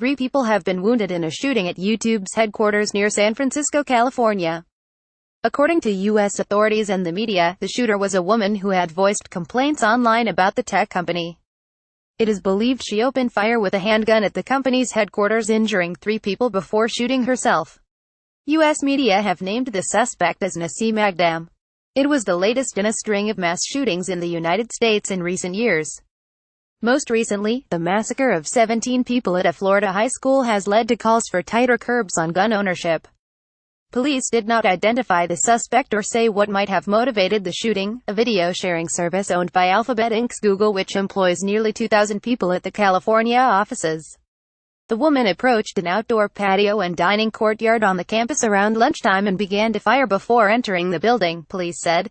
3 people have been wounded in a shooting at YouTube's headquarters near San Francisco, California. According to U.S. authorities and the media, the shooter was a woman who had voiced complaints online about the tech company. It is believed she opened fire with a handgun at the company's headquarters, injuring 3 people before shooting herself. U.S. media have named the suspect as Nasim Agdam. It was the latest in a string of mass shootings in the United States in recent years. Most recently, the massacre of 17 people at a Florida high school has led to calls for tighter curbs on gun ownership. Police did not identify the suspect or say what might have motivated the shooting. A video-sharing service owned by Alphabet Inc.'s Google, which employs nearly 2,000 people at the California offices. The woman approached an outdoor patio and dining courtyard on the campus around lunchtime and began to fire before entering the building, police said.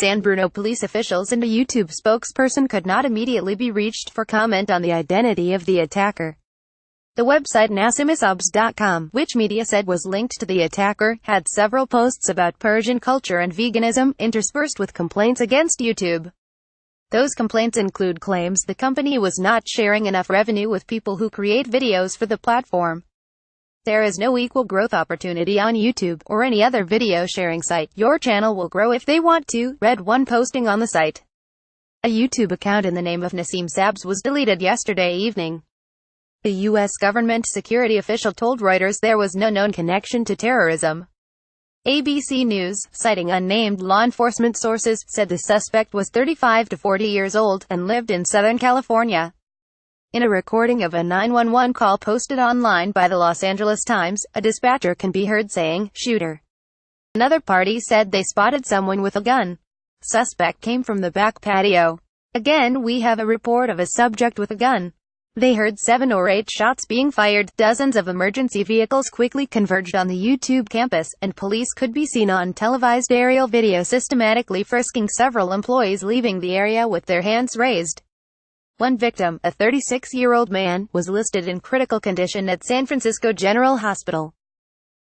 San Bruno police officials and a YouTube spokesperson could not immediately be reached for comment on the identity of the attacker. The website nasimisubs.com, which media said was linked to the attacker, had several posts about Persian culture and veganism, interspersed with complaints against YouTube. Those complaints include claims the company was not sharing enough revenue with people who create videos for the platform. There is no equal growth opportunity on YouTube, or any other video sharing site. Your channel will grow if they want to, read one posting on the site. A YouTube account in the name of Nasim Sabs was deleted yesterday evening. A U.S. government security official told Reuters there was no known connection to terrorism. ABC News, citing unnamed law enforcement sources, said the suspect was 35 to 40 years old, and lived in Southern California. In a recording of a 911 call posted online by the Los Angeles Times, a dispatcher can be heard saying, "Shooter." Another party said they spotted someone with a gun. Suspect came from the back patio. Again, we have a report of a subject with a gun. They heard 7 or 8 shots being fired. Dozens of emergency vehicles quickly converged on the YouTube campus, and police could be seen on televised aerial video systematically frisking several employees leaving the area with their hands raised. One victim, a 36-year-old man, was listed in critical condition at San Francisco General Hospital.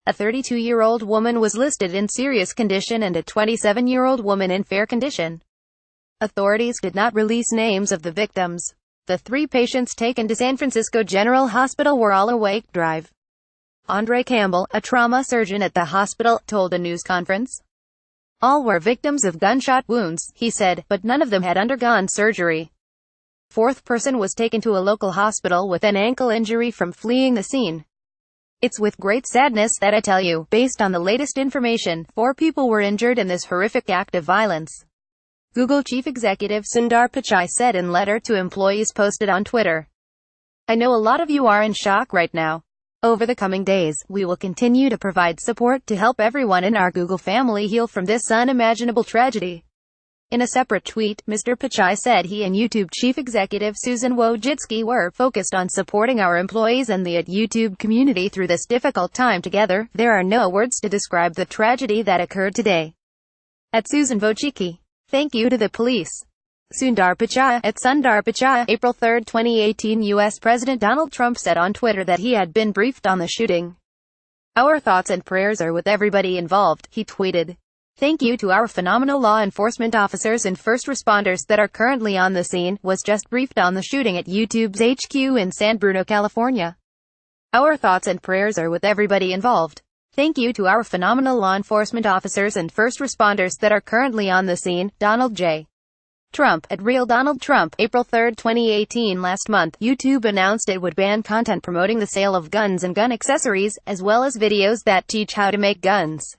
A 32-year-old woman was listed in serious condition and a 27-year-old woman in fair condition. Authorities did not release names of the victims. The 3 patients taken to San Francisco General Hospital were all awake. Drive. Andre Campbell, a trauma surgeon at the hospital, told a news conference. All were victims of gunshot wounds, he said, but none of them had undergone surgery. 4th person was taken to a local hospital with an ankle injury from fleeing the scene. It's with great sadness that I tell you, based on the latest information, 4 people were injured in this horrific act of violence. Google chief executive Sundar Pichai said in letter to employees posted on Twitter. I know a lot of you are in shock right now. Over the coming days, we will continue to provide support to help everyone in our Google family heal from this unimaginable tragedy. In a separate tweet, Mr. Pichai said he and YouTube chief executive Susan Wojcicki were focused on supporting our employees and the YouTube community through this difficult time together. There are no words to describe the tragedy that occurred today. At Susan Wojcicki. Thank you to the police. Sundar Pichai. At Sundar Pichai. April 3, 2018. U.S. President Donald Trump said on Twitter that he had been briefed on the shooting. Our thoughts and prayers are with everybody involved, he tweeted. Thank you to our phenomenal law enforcement officers and first responders that are currently on the scene. Was just briefed on the shooting at YouTube's HQ in San Bruno, California. Our thoughts and prayers are with everybody involved. Thank you to our phenomenal law enforcement officers and first responders that are currently on the scene. Donald J. Trump. At Real Donald Trump. April 3, 2018. Last month, YouTube announced it would ban content promoting the sale of guns and gun accessories, as well as videos that teach how to make guns.